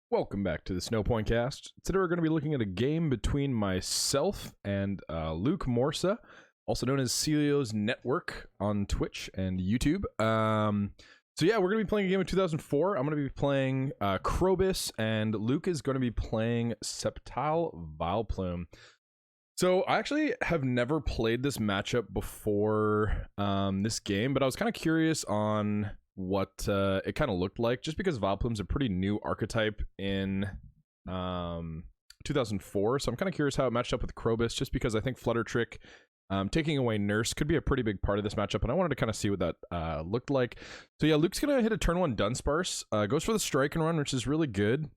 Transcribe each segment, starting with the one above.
Welcome back to the Snow Point Cast. Today we're going to be looking at a game between myself and Luke Morsa, also known as Celio's Network on Twitch and YouTube. So yeah, we're going to be playing a game of 2004. I'm going to be playing Crobyss, and Luke is going to be playing Sceptile Vileplume. So I actually have never played this matchup before this game, but I was kind of curious on what it kind of looked like, just because Vileplume's a pretty new archetype in 2004. So I'm kind of curious how it matched up with Crobyss, just because I think Flutter Trick taking away Nurse could be a pretty big part of this matchup, and I wanted to kind of see what that looked like. So yeah, Luke's gonna hit a turn 1 Dunsparce, goes for the strike and run, which is really good.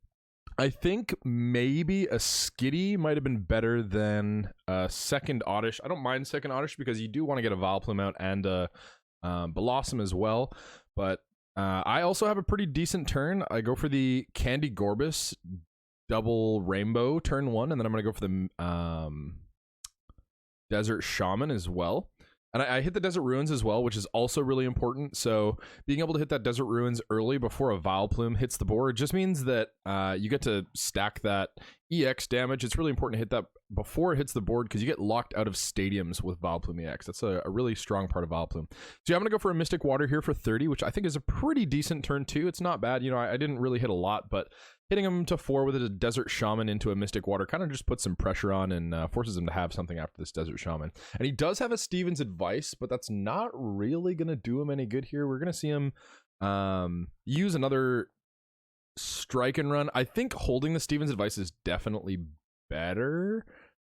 I think maybe a Skitty might have been better than a second Oddish. I don't mind second Oddish because you do want to get a Vileplume out and a Blossom as well. But I also have a pretty decent turn. I go for the Candy Gorbis double rainbow turn 1, and then I'm going to go for the Desert Shaman as well. And I hit the Desert Ruins as well, which is also really important. So being able to hit that Desert Ruins early before a Vileplume hits the board just means that you get to stack that EX damage. It's really important to hit that before it hits the board because you get locked out of stadiums with Vileplume EX. That's a really strong part of Vileplume. So yeah, I'm going to go for a Mystic Water here for 30, which I think is a pretty decent turn 2. It's not bad. You know, I didn't really hit a lot, but hitting him to 4 with a Desert Shaman into a Mystic Water kind of just puts some pressure on and forces him to have something after this Desert Shaman. And he does have a Steven's Advice, but that's not really going to do him any good here. We're going to see him use another Strike and Run. I think holding the Steven's Advice is definitely better.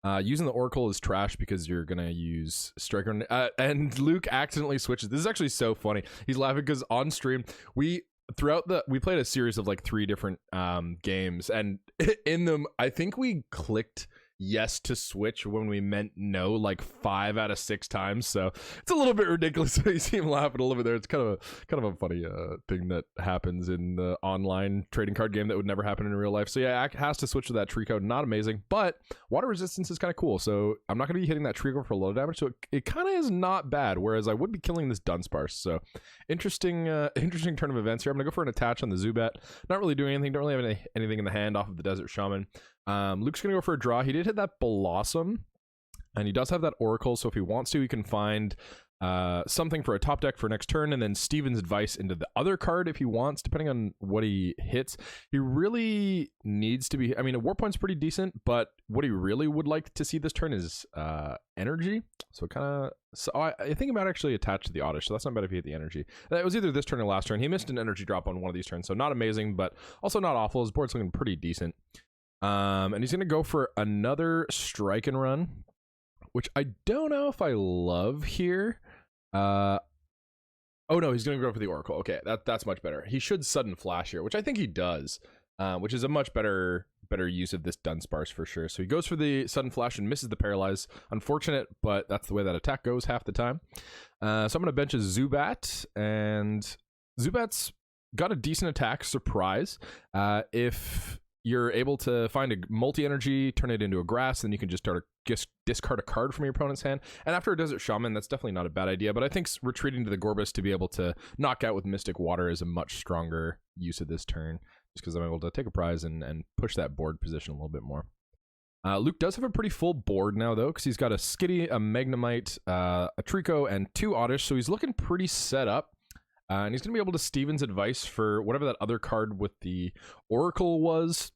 Using the Oracle is trash because you're going to use Strike and Run. And Luke accidentally switches. This is actually so funny. He's laughing because on stream, we played a series of like 3 different games, and in them I think we clicked yes to switch when we meant no like 5 out of 6 times. So it's a little bit ridiculous. You see him laughing a little bit there. It's kind of a funny thing that happens in the online trading card game that would never happen in real life. So yeah, it has to switch to that tree code. Not amazing, but water resistance is kind of cool. So I'm not going to be hitting that tree code for low damage, so it kind of is not bad, whereas I would be killing this Dunsparce. So interesting turn of events here. I'm gonna go for an attach on the Zubat. Not really doing anything. Don't really have anything in the hand off of the Desert Shaman. Luke's gonna go for a draw. He did hit that Blossom, and he does have that Oracle, so if he wants to, he can find something for a top deck for next turn, and then Steven's Advice into the other card if he wants, depending on what he hits. He really needs to be, I mean, a War Point's pretty decent, but what he really would like to see this turn is energy. So I think he might actually attach to the Oddish, so that's not bad if he hit the energy. It was either this turn or last turn. He missed an energy drop on one of these turns, so not amazing, but also not awful. His board's looking pretty decent. And he's going to go for another Strike and Run, which I don't know if I love here. Oh no, he's going to go for the Oracle. Okay, that's much better. He should Sudden Flash here, which I think he does, which is a much better use of this Dunsparce for sure. So he goes for the Sudden Flash and misses the Paralyze. Unfortunate, but that's the way that attack goes half the time. So I'm going to bench a Zubat, and Zubat's got a decent attack, surprise. If you're able to find a multi-energy, turn it into a grass, then you can just discard a card from your opponent's hand. And after a Desert Shaman, that's definitely not a bad idea, but I think retreating to the Gorbis to be able to knock out with Mystic Water is a much stronger use of this turn, just because I'm able to take a prize and push that board position a little bit more. Luke does have a pretty full board now, though, because he's got a Skitty, a Magnemite, a Trico, and 2 Oddish, so he's looking pretty set up. And he's going to be able to Steven's Advice for whatever that other card with the Oracle was.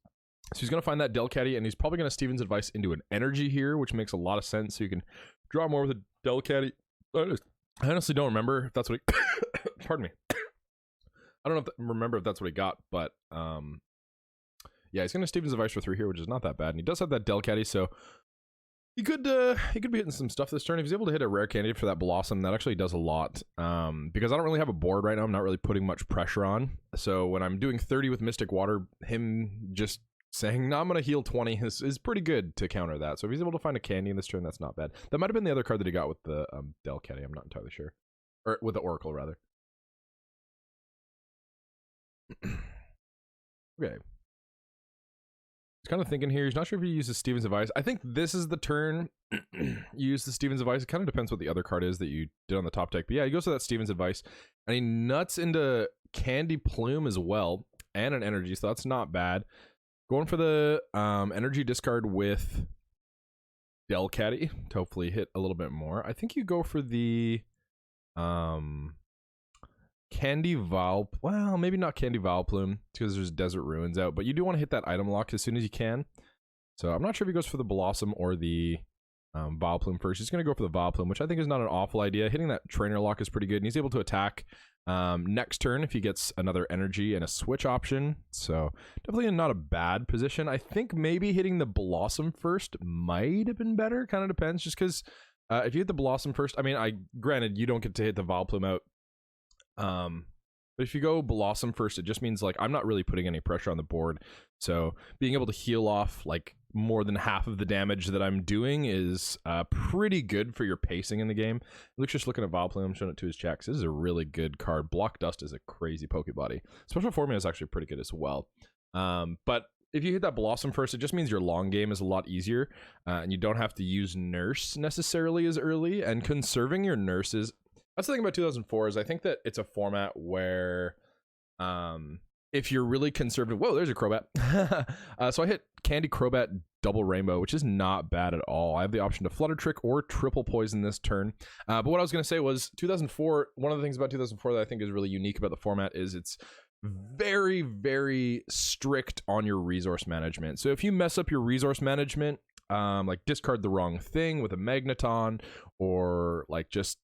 So he's going to find that Delcatty, and he's probably going to Steven's Advice into an energy here, which makes a lot of sense. So you can draw more with a Delcatty. I honestly don't remember if that's what he... Pardon me. I don't remember if that's what he got, but yeah, he's going to Steven's Advice for 3 here, which is not that bad. And he does have that Delcatty, so he could be hitting some stuff this turn. If he's able to hit a rare candidate for that Blossom, that actually does a lot. Because I don't really have a board right now, I'm not really putting much pressure on. So when I'm doing 30 with Mystic Water, him just saying, no, I'm going to heal 20 is pretty good to counter that. So if he's able to find a candy in this turn, that's not bad. That might have been the other card that he got with the Delcatty, I'm not entirely sure. Or with the Oracle, rather. Okay. He's kind of thinking here. He's not sure if he uses Steven's Advice. I think this is the turn you use the Steven's Advice. It kind of depends what the other card is that you did on the top deck. But yeah, he goes to that Steven's Advice. And he nuts into Candy Plume as well. And an energy, so that's not bad. Going for the energy discard with Delcatty to hopefully hit a little bit more. I think you go for the Candy Vileplume. Well, maybe not Candy Vileplume because there's Desert Ruins out, but you do want to hit that item lock as soon as you can. So I'm not sure if he goes for the Blossom or the Vileplume first. He's going to go for the Vileplume, which I think is not an awful idea. Hitting that trainer lock is pretty good, and he's able to attack next turn if he gets another energy and a switch option. So definitely not a bad position. I think maybe hitting the Blossom first might have been better. Kind of depends, just because if you hit the Blossom first, I mean, granted you don't get to hit the Vileplume out. But if you go Blossom first, it just means like I'm not really putting any pressure on the board. So being able to heal off like more than half of the damage that I'm doing is pretty good for your pacing in the game. Luke's just looking at Vileplume. I'm showing it to his checks. This is a really good card. Block Dust is a crazy Pokebody. Special Formula is actually pretty good as well. But if you hit that Blossom first, it just means your long game is a lot easier, and you don't have to use Nurse necessarily as early. And conserving your nurses, that's the thing about 2004 is I think that it's a format where if you're really conservative, whoa, there's a Crobat. So I hit Candy Crobat Double Rainbow, which is not bad at all. I have the option to Flutter Trick or Triple Poison this turn. But what I was going to say was 2004, one of the things about 2004 that I think is really unique about the format is it's very, very strict on your resource management. So if you mess up your resource management, like discard the wrong thing with a Magneton, or like just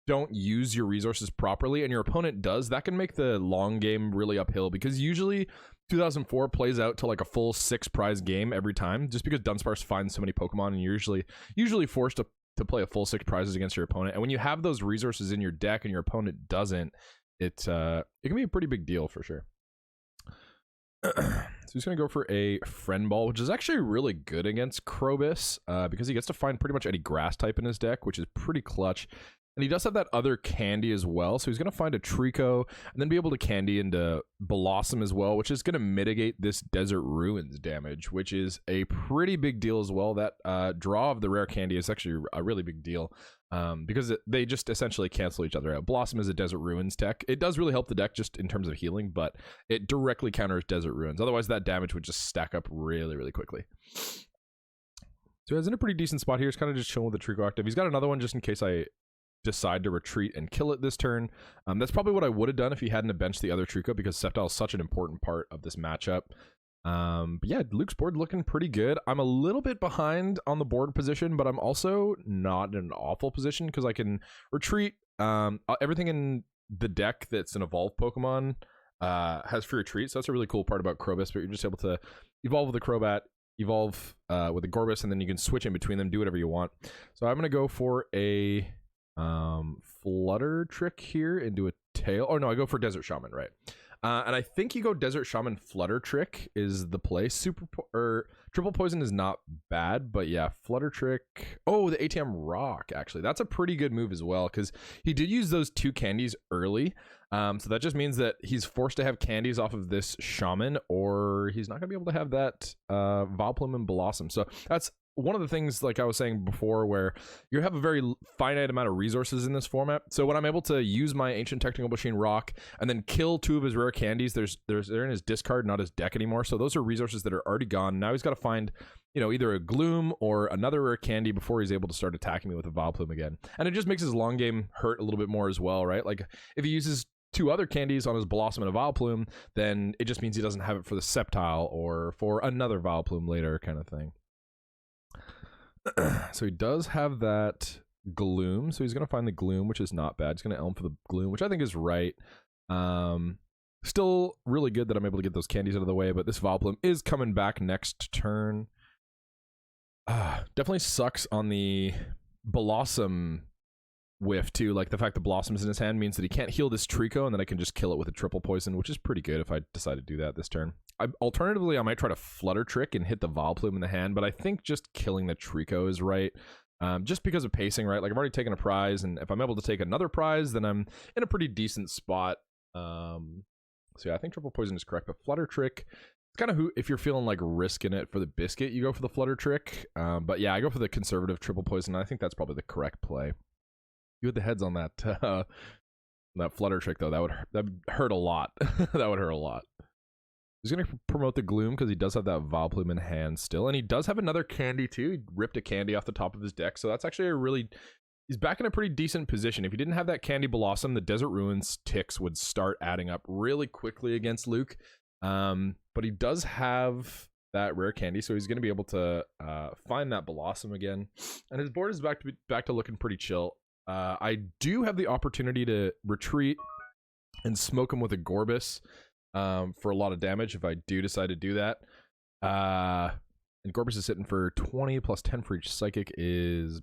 don't use your resources properly and your opponent does, that can make the long game really uphill, because usually 2004 plays out to like a full 6 prize game every time, just because Dunsparce finds so many Pokemon and you're usually forced to play a full 6 prizes against your opponent. And when you have those resources in your deck and your opponent doesn't, it can be a pretty big deal for sure. So he's going to go for a Friend Ball, which is actually really good against Crobyss, because he gets to find pretty much any grass type in his deck, which is pretty clutch. And he does have that other candy as well, so he's going to find a Trico and then be able to candy into Blossom as well, which is going to mitigate this Desert Ruins damage, which is a pretty big deal as well. That draw of the rare candy is actually a really big deal, because they just essentially cancel each other out. Blossom is a Desert Ruins tech. It does really help the deck just in terms of healing, but it directly counters Desert Ruins. Otherwise, that damage would just stack up really, really quickly. So he's in a pretty decent spot here. He's kind of just chilling with the Trico active. He's got another one just in case I decide to retreat and kill it this turn. That's probably what I would have done if he hadn't benched the other Trico, because Sceptile is such an important part of this matchup. But yeah, Luke's board looking pretty good. I'm a little bit behind on the board position, but I'm also not in an awful position because I can retreat. Everything in the deck that's an evolved Pokemon has free retreat, so that's a really cool part about Crobyss. But you're just able to evolve with the Crobat, evolve with the Gorbis, and then you can switch in between them, do whatever you want. So I'm gonna go for a Flutter Trick here into a Tail. Oh no, I go for Desert Shaman, right? And I think you go Desert Shaman Flutter Trick is the play. Triple Poison is not bad, but yeah, Flutter Trick. Oh, the ATM Rock, actually. That's a pretty good move as well, because he did use those 2 candies early. So that just means that he's forced to have candies off of this Shaman, or he's not going to be able to have that Vileplume and Blossom. So that's one of the things, like I was saying before, where you have a very finite amount of resources in this format. So when I'm able to use my Ancient Technical Machine Rock and then kill 2 of his rare candies, they're in his discard, not his deck anymore. So those are resources that are already gone. Now he's got to find, you know, either a Gloom or another rare candy before he's able to start attacking me with a Vileplume again. And it just makes his long game hurt a little bit more as well, right? Like if he uses 2 other candies on his Blossom and a Vileplume, then it just means he doesn't have it for the Sceptile or for another Vileplume later, kind of thing. So he does have that Gloom, so he's going to find the Gloom, which is not bad. He's going to Elm for the Gloom, which I think is right. Still really good that I'm able to get those candies out of the way, but this Vileplume is coming back next turn. Definitely sucks on the Blossom whiff too. Like the fact that Blossom's in his hand means that he can't heal this Trico, and then I can just kill it with a Triple Poison, which is pretty good if I decide to do that this turn. Alternatively, I might try to Flutter Trick and hit the Vileplume in the hand, but I think just killing the Trico is right. Just because of pacing, right? Like I've already taken a prize, and if I'm able to take another prize, then I'm in a pretty decent spot. So yeah, I think Triple Poison is correct, but Flutter Trick, it's kind of who, if you're feeling like risking it for the biscuit, you go for the Flutter Trick. But yeah, I go for the conservative triple poison. I think that's probably the correct play. You had the heads on that that Flutter Trick though. That would hurt a lot. That would hurt a lot. He's gonna promote the Gloom because he does have that Vileplume in hand still, and he does have another candy too. He ripped a candy off the top of his deck, so that's actually a really. He's back in a pretty decent position. If he didn't have that Candy Blossom, the Desert Ruins ticks would start adding up really quickly against Luke. But he does have that rare candy, so he's going to be able to find that Blossom again. And his board is back to looking pretty chill. I do have the opportunity to retreat and smoke him with a Crobyss for a lot of damage if I do decide to do that. And Crobyss is sitting for 20 plus 10 for each psychic is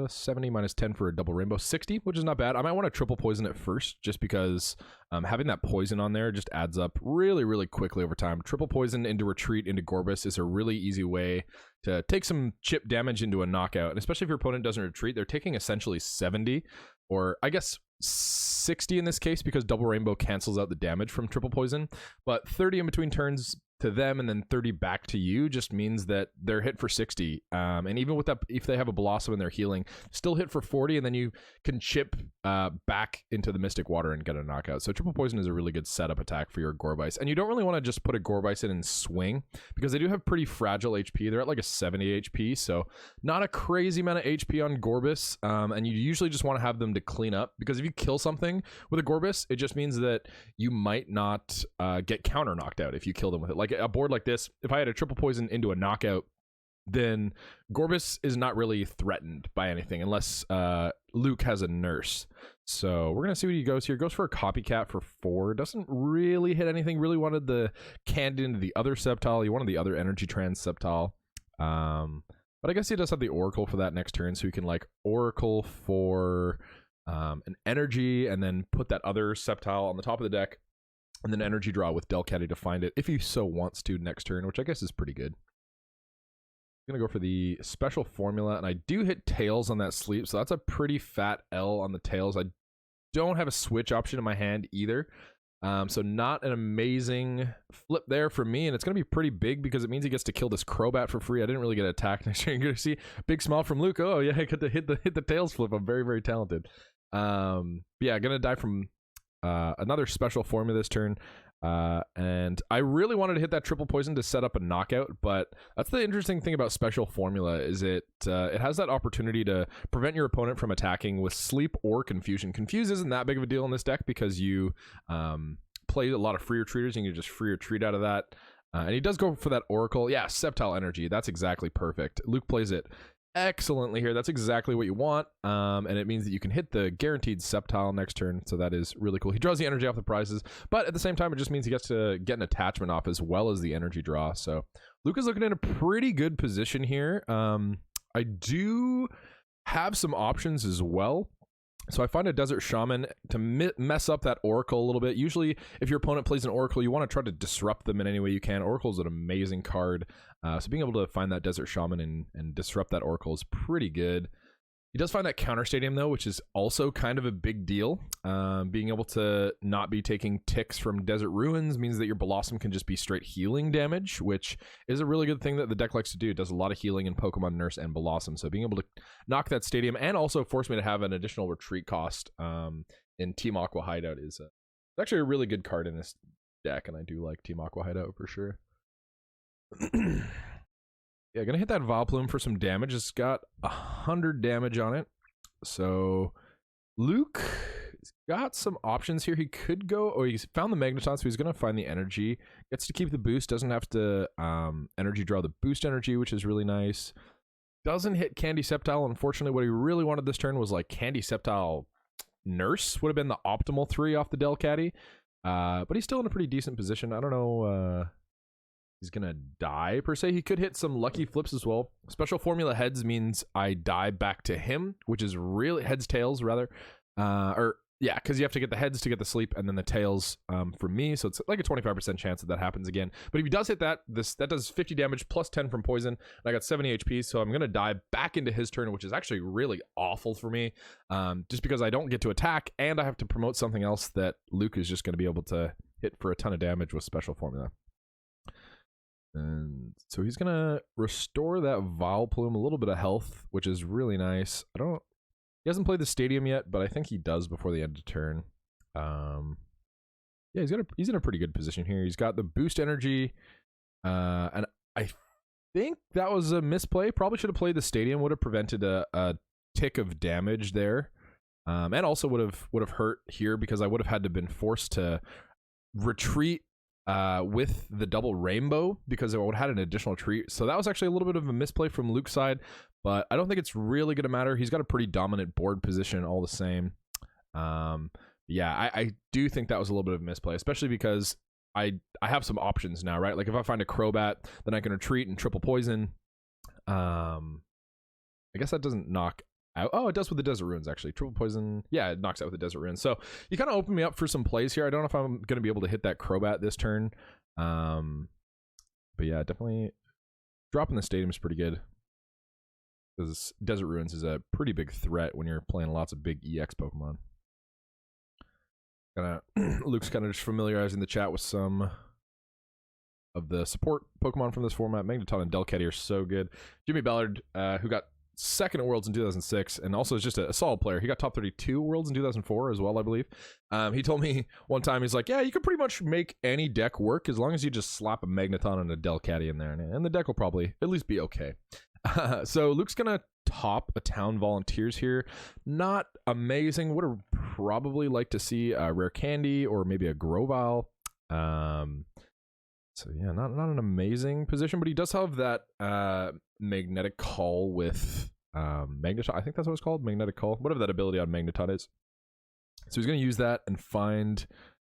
70 minus 10 for a double rainbow, 60, which is not bad. I might want to triple poison it first just because having that poison on there just adds up really, really quickly over time. Triple poison into retreat into Crobyss is a really easy way to take some chip damage into a knockout. And especially if your opponent doesn't retreat, they're taking essentially 70, or I guess 60 in this case because double rainbow cancels out the damage from triple poison. But 30 in between turns to them and then 30 back to you just means that they're hit for 60. And even with that, if they have a Blossom and they're healing, still hit for 40, and then you can chip back into the Mystic Water and get a knockout. So triple poison is a really good setup attack for your Crobyss. And you don't really want to just put a Crobyss in and swing because they do have pretty fragile HP. They're at like a 70 HP, so not a crazy amount of HP on Crobyss. And you usually just want to have them to clean up, because if you kill something with a Crobyss, it just means that you might not get counter knocked out if you kill them with it. Like a board like this, if I had a triple poison into a knockout, then Crobyss is not really threatened by anything unless Luke has a nurse. So we're gonna see what he goes here. Goes for a copycat for 4. Doesn't really hit anything. Really wanted the candy into the other Sceptile. He wanted the other energy trans Sceptile. But I guess he does have the Oracle for that next turn, so he can like Oracle for an energy and then put that other Sceptile on the top of the deck, and then energy draw with Delcatty to find it if he so wants to next turn, which I guess is pretty good. I'm going to go for the special formula, and I do hit Tails on that sleep, so that's a pretty fat L on the Tails. I don't have a switch option in my hand either, so not an amazing flip there for me, and it's going to be pretty big because it means he gets to kill this Crobat for free. I didn't really get attacked next turn. You're going to see big smile from Luke. Oh yeah, I got to hit the Tails flip. I'm very, very talented. Yeah, going to die from another special formula this turn. And I really wanted to hit that triple poison to set up a knockout, but that's the interesting thing about special formula is it has that opportunity to prevent your opponent from attacking with sleep or confusion. Confuse isn't that big of a deal in this deck because you play a lot of free retreaters and you can just free retreat out of that. And he does go for that Oracle. Yeah, Sceptile Energy. That's exactly perfect. Luke plays it excellently here. That's exactly what you want, and it means that you can hit the guaranteed Sceptile next turn, so that is really cool. He draws the energy off the prizes, but at the same time it just means he gets to get an attachment off as well as the energy draw. So Luke is looking in a pretty good position here. I do have some options as well. So I find a Desert Shaman to mess up that Oracle a little bit. Usually, if your opponent plays an Oracle, you want to try to disrupt them in any way you can. Oracle is an amazing card. So being able to find that Desert Shaman and disrupt that Oracle is pretty good. He does find that Counter Stadium, though, which is also kind of a big deal. Being able to not be taking ticks from Desert Ruins means that your Blossom can just be straight healing damage, which is a really good thing that the deck likes to do. It does a lot of healing in Pokemon Nurse and Blossom. So being able to knock that Stadium and also force me to have an additional retreat cost in Team Aqua Hideout is actually a really good card in this deck, and I do like Team Aqua Hideout for sure. Yeah, gonna hit that Vileplume for some damage. It's got 100 damage on it. So Luke has got some options here. He could go, or he's found the Magneton, so he's gonna find the energy. Gets to keep the boost, doesn't have to energy draw the boost energy, which is really nice. Doesn't hit Candy Sceptile. Unfortunately, what he really wanted this turn was like Candy Sceptile Nurse would have been the optimal 3 off the Delcatty. But he's still in a pretty decent position. I don't know. He's gonna die per se. He could hit some lucky flips as well. Special formula heads means I die back to him, which is really heads tails rather, or yeah, because you have to get the heads to get the sleep and then the tails from me. So it's like a 25% chance that happens again. But if he does hit that, that does 50 damage plus 10 from poison. And I got 70 HP, so I'm gonna die back into his turn, which is actually really awful for me, just because I don't get to attack and I have to promote something else that Luke is just gonna be able to hit for a ton of damage with special formula. And so he's going to restore that Vileplume, a little bit of health, which is really nice. He hasn't played the stadium yet, but I think he does before the end of turn. Yeah, he's in a pretty good position here. He's got the boost energy, and I think that was a misplay. Probably should have played the stadium. Would have prevented a tick of damage there, and also would have hurt here because I would have had to been forced to retreat with the double rainbow because I would have had an additional retreat. So that was actually a little bit of a misplay from Luke's side, but I don't think it's really going to matter. He's got a pretty dominant board position all the same. Yeah, I do think that was a little bit of a misplay, especially because I have some options now, right? Like if I find a Crobat, then I can retreat and triple poison. I guess that doesn't knock out. Oh, it does with the Desert Ruins, actually. Triple poison. Yeah, it knocks out with the Desert Ruins. So you kind of open me up for some plays here. I don't know if I'm going to be able to hit that Crobat this turn. But yeah, definitely dropping the stadium is pretty good, because Desert Ruins is a pretty big threat when you're playing lots of big EX Pokemon. Luke's kind of just familiarizing the chat with some of the support Pokemon from this format. Magneton and Delcatty are so good. Jimmy Ballard, who got second at Worlds in 2006, and also is just a solid player. He got top 32 Worlds in 2004 as well, I believe. He told me one time, he's like, yeah, you could pretty much make any deck work as long as you just slap a Magneton and a Delcatty in there, and the deck will probably at least be okay. So Luke's gonna top a Town Volunteers here. Not amazing. Would have probably liked to see a Rare Candy or maybe a Grovyle. So yeah, not an amazing position, but he does have that Magnetic Call with Magneton. I think that's what it's called, Magnetic Call, whatever that ability on Magneton is. So he's gonna use that and find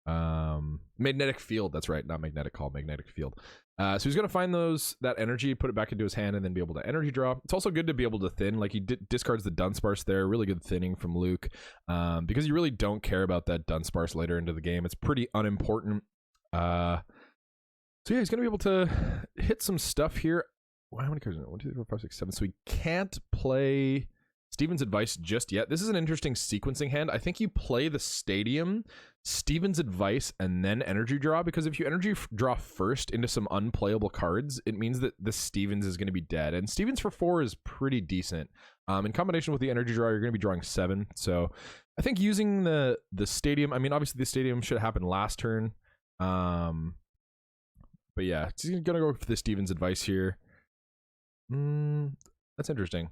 Magnetic Field. That's right, not Magnetic Call, Magnetic Field. So he's going to find that energy, put it back into his hand, and then be able to energy draw. It's also good to be able to thin. Like, he discards the Dunsparce there. Really good thinning from Luke, because you really don't care about that Dunsparce later into the game. It's pretty unimportant. So yeah, he's going to be able to hit some stuff here. How many cards? 1, 2, 3, 4, 5, 6, 7. So he can't play Steven's Advice just yet. This is an interesting sequencing hand. I think you play the Stadium, Steven's Advice, and then energy draw, because if you energy draw first into some unplayable cards, it means that the Stevens is going to be dead, and Stevens for 4 is pretty decent. In combination with the energy draw, you're going to be drawing 7. So I think using the Stadium, I mean, obviously the Stadium should have happened last turn, but yeah, he's going to go for the Stevens Advice here. That's interesting.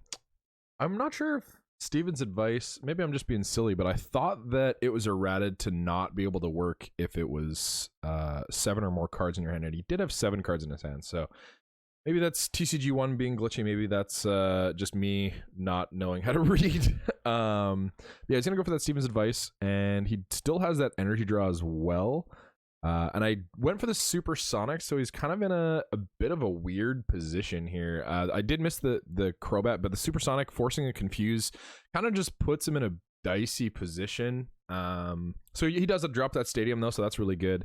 I'm not sure if Steven's Advice, maybe I'm just being silly, but I thought that it was errated to not be able to work if it was 7 or more cards in your hand, and he did have 7 cards in his hand, so maybe that's TCG1 being glitchy, maybe that's just me not knowing how to read. Yeah, he's gonna go for that Steven's Advice, and he still has that energy draw as well. And I went for the Supersonic, so he's kind of in a bit of a weird position here. I did miss the Crobat, but the Supersonic forcing a Confuse kind of just puts him in a dicey position. So he does drop that Stadium though, so that's really good.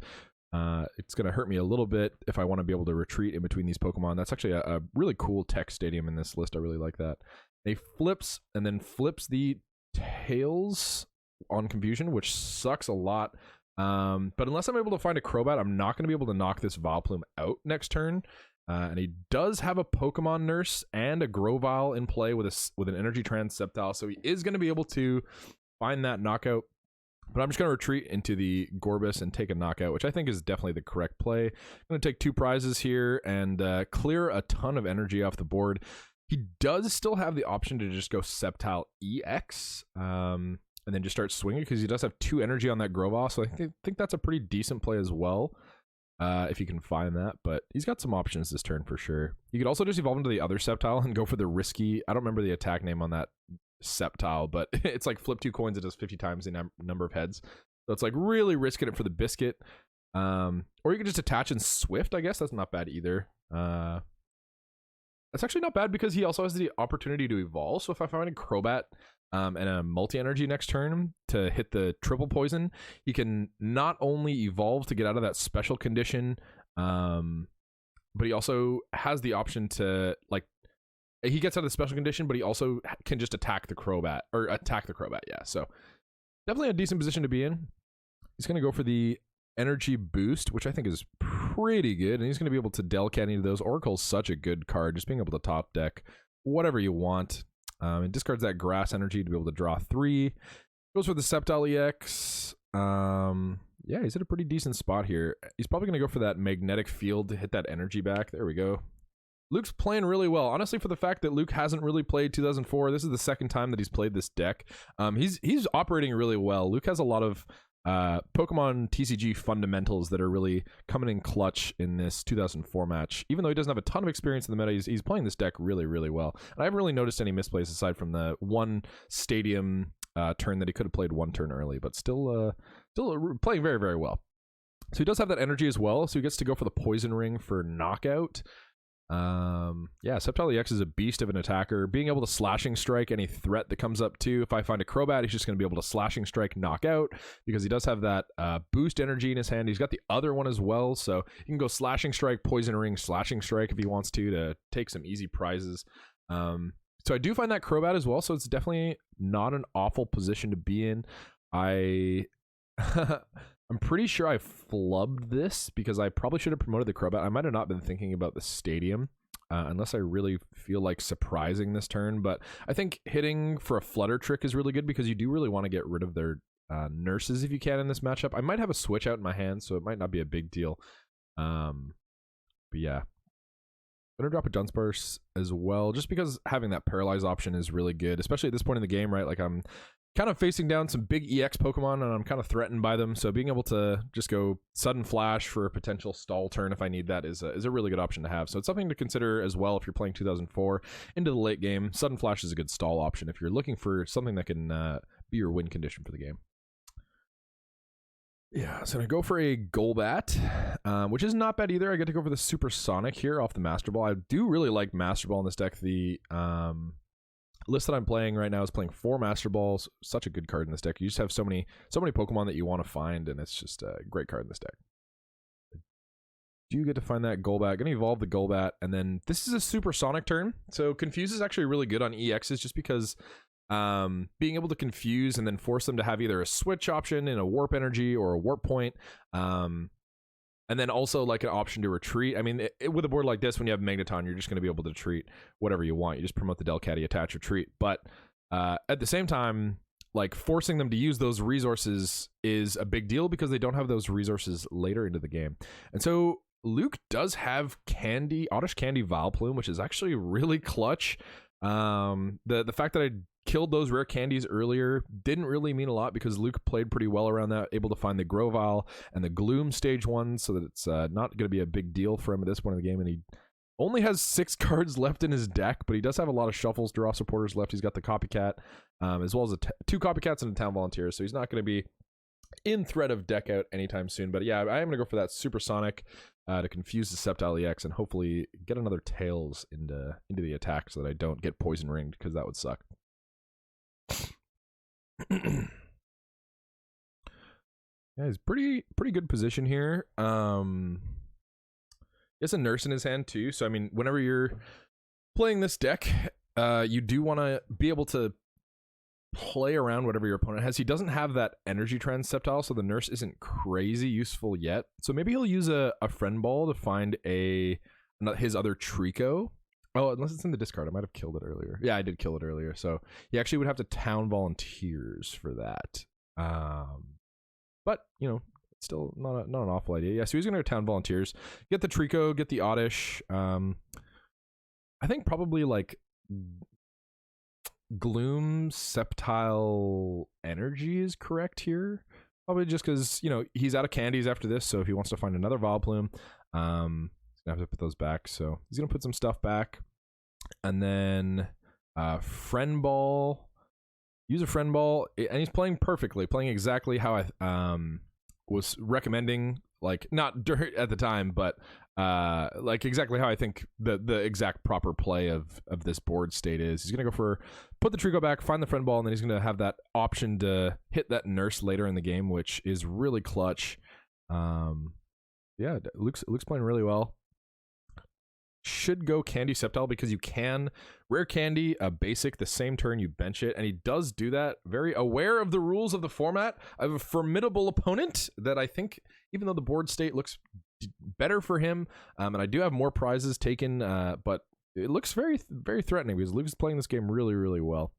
It's going to hurt me a little bit if I want to be able to retreat in between these Pokemon. That's actually a really cool tech Stadium in this list. I really like that. He flips and then flips the Tails on Confusion, which sucks a lot. But unless I'm able to find a Crobat, I'm not going to be able to knock this Vileplume out next turn. And he does have a Pokemon Nurse and a Grovyle in play with an Energy Trance Sceptile, so he is going to be able to find that knockout. But I'm just going to retreat into the Crobyss and take a knockout, which I think is definitely the correct play. I'm going to take 2 prizes here and clear a ton of energy off the board. He does still have the option to just go Sceptile EX, and then just start swinging, because he does have 2 energy on that Grovyle, so I think that's a pretty decent play as well, if you can find that. But he's got some options this turn for sure. You could also just evolve into the other Sceptile and go for the risky, I don't remember the attack name on that Sceptile, but it's like flip 2 coins, it does 50 times the number of heads, so it's like really risking it for the biscuit. Or you could just attach and Swift, I guess. That's not bad either. That's actually not bad, because he also has the opportunity to evolve, so if I find a Crobat and a multi-energy next turn to hit the triple poison, he can not only evolve to get out of that special condition, but he also has the option to, like, he gets out of the special condition, but he also can just attack the Crobat, yeah. So definitely a decent position to be in. He's going to go for the energy boost, which I think is pretty good, and he's going to be able to Delcat into those. Oracle's such a good card, just being able to top deck whatever you want. And discards that grass energy to be able to draw 3. Goes for the Sceptile EX. Yeah, he's at a pretty decent spot here. He's probably going to go for that magnetic field to hit that energy back. There we go. Luke's playing really well. Honestly, for the fact that Luke hasn't really played 2004, this is the second time that he's played this deck. He's operating really well. Luke has a lot of Pokemon TCG fundamentals that are really coming in clutch in this 2004 match. Even though he doesn't have a ton of experience in the meta, he's playing this deck really, really well. And I haven't really noticed any misplays aside from the one stadium turn that he could have played one turn early, but still playing very, very well. So he does have that energy as well, so he gets to go for the Poison Ring for knockout. Yeah, Sceptile EX is a beast of an attacker, being able to Slashing Strike any threat that comes up too. If I find a Crobat, he's just going to be able to Slashing Strike knockout, because he does have that boost energy in his hand. He's got the other one as well, so he can go Slashing Strike, Poison Ring, Slashing Strike if he wants to take some easy prizes. So I do find that Crobat as well, so it's definitely not an awful position to be in. I'm pretty sure I flubbed this because I probably should have promoted the Crobat. I might have not been thinking about the stadium unless I really feel like surprising this turn. But I think hitting for a Flutter Trick is really good because you do really want to get rid of their nurses if you can in this matchup. I might have a switch out in my hand, so it might not be a big deal. But yeah. I'm going to drop a Dunsparce as well, just because having that Paralyze option is really good, especially at this point in the game, right? Like, I'm kind of facing down some big EX Pokemon, and I'm kind of threatened by them, so being able to just go Sudden Flash for a potential stall turn if I need that is a really good option to have. So it's something to consider as well if you're playing 2004 into the late game. Sudden Flash is a good stall option if you're looking for something that can be your win condition for the game. Yeah, so I go for a Golbat, which is not bad either. I get to go for the Supersonic here off the Master Ball. I do really like Master Ball in this deck. The list that I'm playing right now is playing 4 Master Balls. Such a good card in this deck. You just have so many Pokemon that you want to find, and it's just a great card in this deck. Do you get to find that Golbat? Gonna evolve the Golbat, and then this is a Supersonic turn. So Confuse is actually really good on EXs just because being able to confuse and then force them to have either a switch option in a warp energy or a warp point, and then also like an option to retreat. I mean, with a board like this, when you have Magneton, you're just going to be able to retreat whatever you want. You just promote the Delcatty, attach, retreat. But at the same time, like forcing them to use those resources is a big deal because they don't have those resources later into the game. And so Luke does have Oddish Candy Vileplume, which is actually really clutch. The fact that I killed those rare candies earlier didn't really mean a lot because Luke played pretty well around that, able to find the Grovyle and the Gloom stage 1, so that it's not going to be a big deal for him at this point in the game. And he only has 6 cards left in his deck, but he does have a lot of shuffles, draw supporters left. He's got the Copycat, as well as 2 Copycats and a Town Volunteer, so he's not going to be in threat of deck out anytime soon. But yeah, I am going to go for that Supersonic to confuse the Sceptile EX and hopefully get another Tails into the attack so that I don't get Poison Ringed, because that would suck. Yeah, he's pretty good position here. He has a Nurse in his hand too, so I mean, whenever you're playing this deck, you do want to be able to play around whatever your opponent has. He doesn't have that Energy Trend Sceptile, so the Nurse isn't crazy useful yet. So maybe he'll use a Friend Ball to find his other Trico. Oh, unless it's in the discard. I might have killed it earlier. Yeah, I did kill it earlier. So he actually would have to Town Volunteers for that. But, you know, it's still not an awful idea. Yeah, so he's going to go Town Volunteers. Get the Trico, get the Oddish. I think probably like Gloom Sceptile Energy is correct here. Probably just because, you know, he's out of candies after this. So if he wants to find another Vileplume, gonna have to put those back, so he's gonna put some stuff back, and then Friend Ball, use a Friend Ball, and he's playing perfectly, playing exactly how I was recommending, like not at the time, but like exactly how I think the exact proper play of this board state is. He's gonna go for put the Trico back, find the Friend Ball, and then he's gonna have that option to hit that Nurse later in the game, which is really clutch. Yeah, Luke's playing really well. should go Candy Sceptile because you can rare candy a basic the same turn you bench it, and he does do that. Very aware of the rules of the format. I have a formidable opponent that I think, even though the board state looks better for him, and I do have more prizes taken, but it looks very, very threatening because Luke is playing this game really, really well.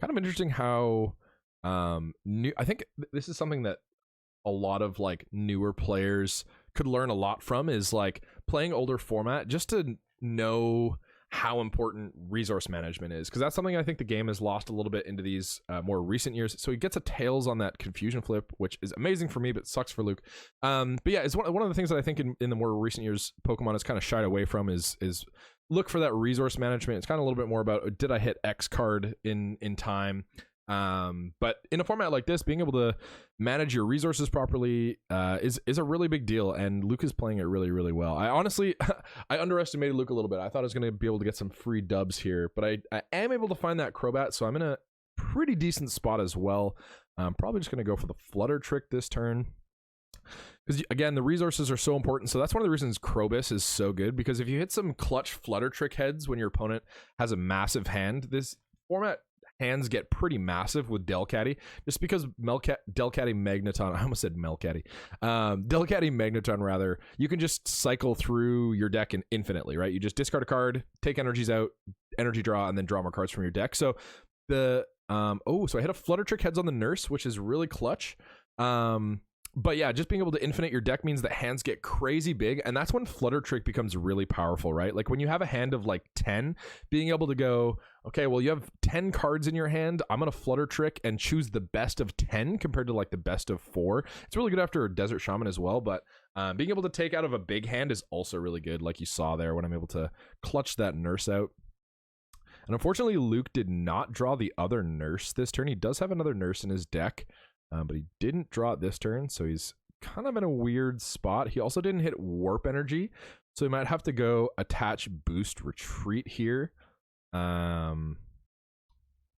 Kind of interesting how I think this is something that a lot of like newer players could learn a lot from, is like playing older format just to know how important resource management is, because that's something I think the game has lost a little bit into these more recent years. So he gets a tails on that confusion flip, which is amazing for me but sucks for Luke. But yeah, it's one of the things that I think in the more recent years Pokemon has kind of shied away from is look for that resource management. It's kind of a little bit more about, did I hit X card in time? But in a format like this, being able to manage your resources properly is a really big deal, and Luke is playing it really, really well. I honestly I underestimated Luke a little bit. I thought I was going to be able to get some free dubs here, but I am able to find that Crobat, so I'm in a pretty decent spot as well. I'm probably just going to go for the Flutter Trick this turn, because again, the resources are so important. So that's one of the reasons Crobyss is so good, because if you hit some clutch Flutter Trick heads when your opponent has a massive hand, this format hands get pretty massive with Delcatty, just because Delcatty Magneton, I almost said Melcatty, Delcatty Magneton rather, you can just cycle through your deck infinitely, right? You just discard a card, take energies out, energy draw, and then draw more cards from your deck. So the so I hit a Flutter Trick heads on the Nurse, which is really clutch. But yeah, just being able to infinite your deck means that hands get crazy big, and that's when Flutter Trick becomes really powerful, right? Like when you have a hand of like 10, being able to go, okay, well, you have 10 cards in your hand, I'm gonna Flutter Trick and choose the best of 10 compared to like the best of 4. It's really good after a Desert Shaman as well, but being able to take out of a big hand is also really good, like you saw there when I'm able to clutch that Nurse out. And unfortunately, Luke did not draw the other Nurse this turn. He does have another Nurse in his deck, but he didn't draw it this turn, so he's kind of in a weird spot. He also didn't hit Warp Energy, so he might have to go attach Boost Retreat here. He's going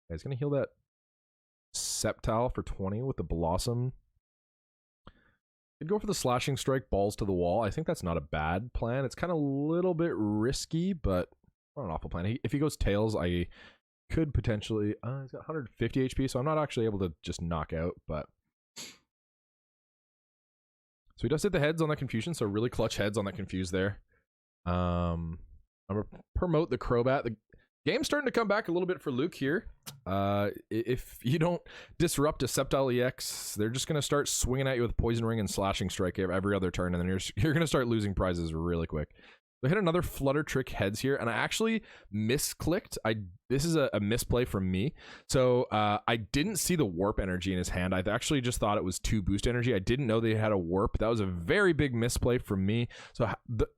to heal that Sceptile for 20 with the Blossom. He'd go for the Slashing Strike, Balls to the Wall. I think that's not a bad plan. It's kind of a little bit risky, but not an awful plan. If he goes Tails, I could potentially he's got 150 HP, so I'm not actually able to just knock out, but so he does hit the heads on that Confusion, so really clutch heads on that Confuse there. I'm gonna promote the Crobat. The game's starting to come back a little bit for Luke here. If you don't disrupt a Sceptile EX, they're just gonna start swinging at you with Poison Ring and Slashing Strike every other turn, and then you're gonna start losing prizes really quick. I hit another Flutter Trick heads here, and I actually misclicked. This is a misplay from me. So I didn't see the Warp Energy in his hand. I actually just thought it was 2 Boost Energy. I didn't know they had a Warp. That was a very big misplay from me. So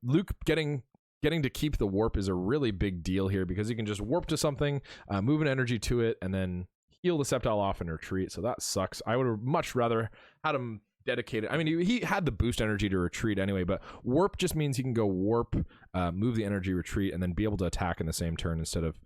Luke getting to keep the Warp is a really big deal here, because you can just warp to something, move an energy to it, and then heal the Sceptile off and retreat. So that sucks. I would have much rather had him dedicated. I mean, he had the Boost Energy to retreat anyway, but Warp just means he can go Warp, move the energy, retreat, and then be able to attack in the same turn instead of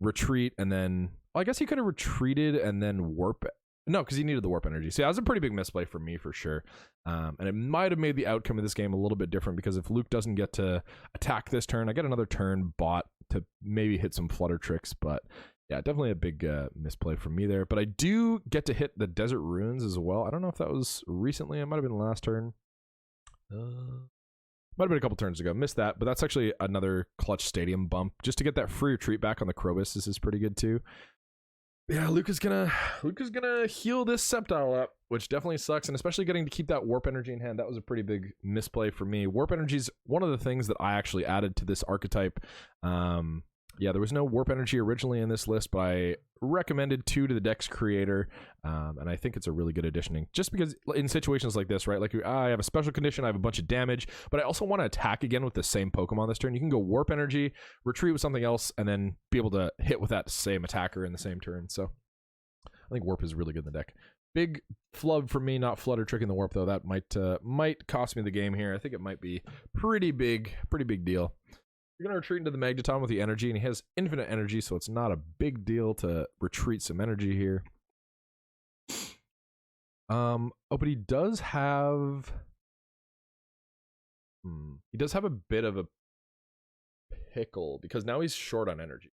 retreat and then, well, I guess he could have retreated and then Warp. No, because he needed the Warp Energy. So that was a pretty big misplay for me for sure. And it might have made the outcome of this game a little bit different, because if Luke doesn't get to attack this turn, I get another turn bot to maybe hit some Flutter Tricks, but yeah, definitely a big misplay from me there. But I do get to hit the Desert Ruins as well. I don't know if that was recently. It might have been last turn. Might have been a couple turns ago. Missed that, but that's actually another clutch stadium bump. Just to get that free retreat back on the Crobyss, this is pretty good too. Yeah, Luke is gonna heal this Sceptile up, which definitely sucks, and especially getting to keep that Warp Energy in hand. That was a pretty big misplay for me. Warp Energy is one of the things that I actually added to this archetype. Yeah, there was no Warp Energy originally in this list, but I recommended 2 to the deck's creator, and I think it's a really good additioning. Just because in situations like this, right, like I have a special condition, I have a bunch of damage, but I also want to attack again with the same Pokemon this turn. You can go Warp Energy, retreat with something else, and then be able to hit with that same attacker in the same turn. So I think Warp is really good in the deck. Big flub for me, not Flutter Trick in the Warp, though. That might cost me the game here. I think it might be pretty big deal. You're going to retreat into the Magneton with the energy, and he has infinite energy, so it's not a big deal to retreat some energy here. Oh, but he does have... He does have a bit of a pickle because now he's short on energy.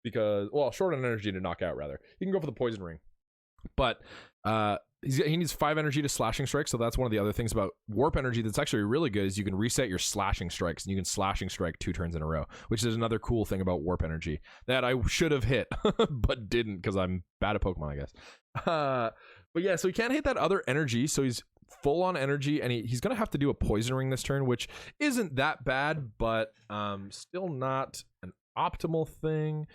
Because, well, short on energy to knock out, rather. He can go for the poison ring. But he needs 5 energy to slashing strike, so that's one of the other things about warp energy that's actually really good is you can reset your slashing strikes, and you can slashing strike 2 turns in a row, which is another cool thing about warp energy that I should have hit, but didn't because I'm bad at Pokemon, I guess. But yeah, so he can't hit that other energy, so he's full on energy, and he's going to have to do a poison ring this turn, which isn't that bad, but still not an optimal thing.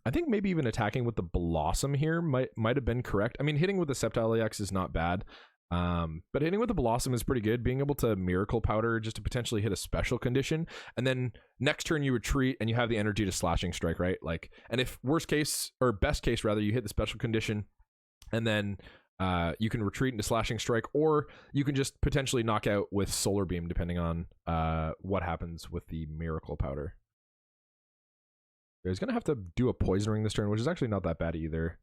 I think maybe even attacking with the Blossom here might have been correct. I mean, hitting with the Sceptile EX is not bad, but hitting with the Blossom is pretty good. Being able to Miracle Powder just to potentially hit a special condition, and then next turn you retreat and you have the energy to slashing strike, right? Like, and if worst case or best case rather, you hit the special condition, and then you can retreat into slashing strike, or you can just potentially knock out with Solar Beam depending on what happens with the Miracle Powder. He's going to have to do a poison ring this turn, which is actually not that bad either.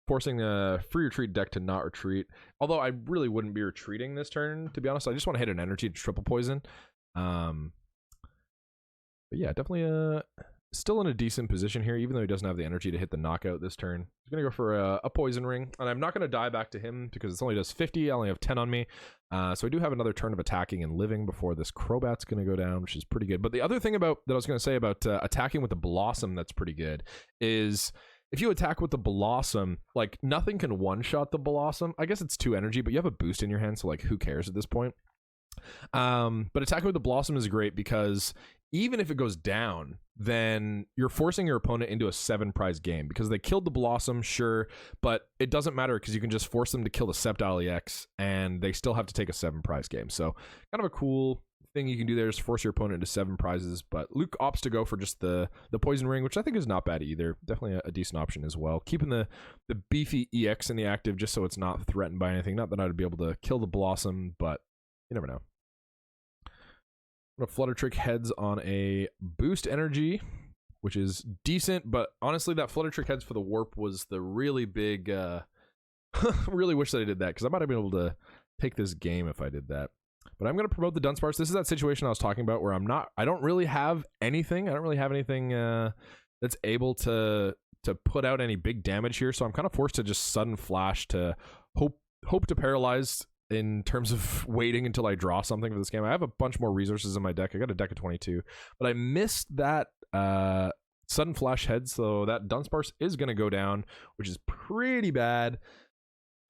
Forcing a free retreat deck to not retreat. Although I really wouldn't be retreating this turn, to be honest. I just want to hit an energy to triple poison. But yeah, definitely still in a decent position here, even though he doesn't have the energy to hit the knockout this turn. He's going to go for a poison ring. And I'm not going to die back to him because it only does 50. I only have 10 on me. So I do have another turn of attacking and living before this Crobat's going to go down, which is pretty good. But the other thing that I was going to say about attacking with the Blossom that's pretty good is if you attack with the Blossom, like nothing can one-shot the Blossom. I guess it's 2 energy, but you have a boost in your hand, so like who cares at this point? But attacking with the Blossom is great because even if it goes down, then you're forcing your opponent into a 7 prize game because they killed the Blossom, sure, but it doesn't matter because you can just force them to kill the Sceptile EX and they still have to take a 7 prize game. So kind of a cool thing you can do there is force your opponent into 7 prizes, but Luke opts to go for just the poison ring, which I think is not bad either. Definitely a decent option as well. Keeping the beefy EX in the active just so it's not threatened by anything. Not that I'd be able to kill the Blossom, but you never know. Flutter Trick heads on a boost energy, which is decent, but honestly that Flutter Trick heads for the warp was the really big really wish that I did that because I might have been able to take this game if I did that. But I'm going to promote the Dunsparce. This is that situation I was talking about where I don't really have anything. I don't really have anything that's able to put out any big damage here, so I'm kind of forced to just sudden flash to hope to paralyze in terms of waiting until I draw something for this game. I have a bunch more resources in my deck. I got a deck of 22, but I missed that sudden flash head, so that Dunsparce is going to go down, which is pretty bad.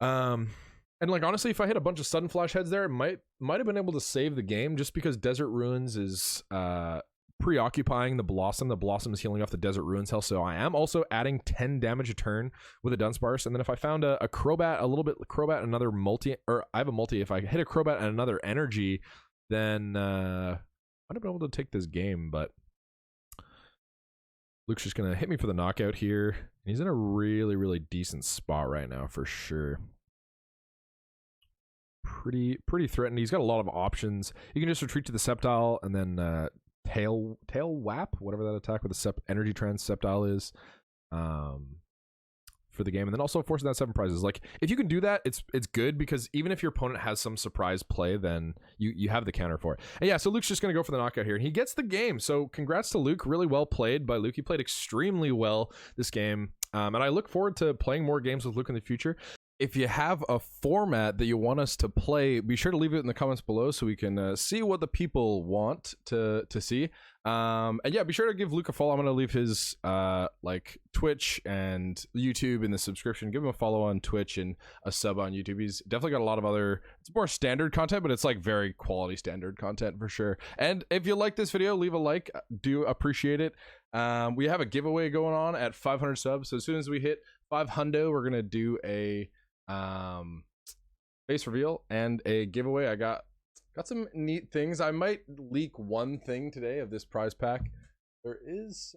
And like honestly, if I hit a bunch of sudden flash heads there, it might have been able to save the game just because Desert Ruins is preoccupying the Blossom. The Blossom is healing off the Desert Ruins health, so I am also adding 10 damage a turn with a Dunsparce. And then if I found a Crobat, a little bit Crobat, another multi, or I have a multi, if I hit a Crobat and another energy, then I'd have been able to take this game, but Luke's just gonna hit me for the knockout here. He's in a really, really decent spot right now for sure. Pretty threatened. He's got a lot of options. You can just retreat to the Sceptile and then tail whap, whatever that attack with the energy trans Sceptile is, for the game, and then also forcing that 7 prizes. Like if you can do that, it's good because even if your opponent has some surprise play, then you have the counter for it. And yeah, so Luke's just gonna go for the knockout here, and he gets the game. So congrats to Luke. Really well played by Luke. He played extremely well this game, and I look forward to playing more games with Luke in the future. If you have a format that you want us to play, be sure to leave it in the comments below so we can see what the people want to see. And yeah, be sure to give Luke a follow. I'm going to leave his like Twitch and YouTube in the subscription. Give him a follow on Twitch and a sub on YouTube. He's definitely got a lot of other, it's more standard content, but it's like very quality standard content for sure. And if you like this video, leave a like. Do appreciate it. We have a giveaway going on at 500 subs. So as soon as we hit 500, we're going to do a face reveal and a giveaway. I got some neat things. I might leak one thing today of this prize pack. There is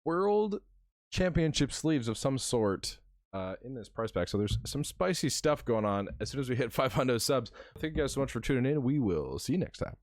world championship sleeves of some sort in this prize pack, so there's some spicy stuff going on as soon as we hit 500 subs. Thank you guys so much for tuning in. We will see you next time.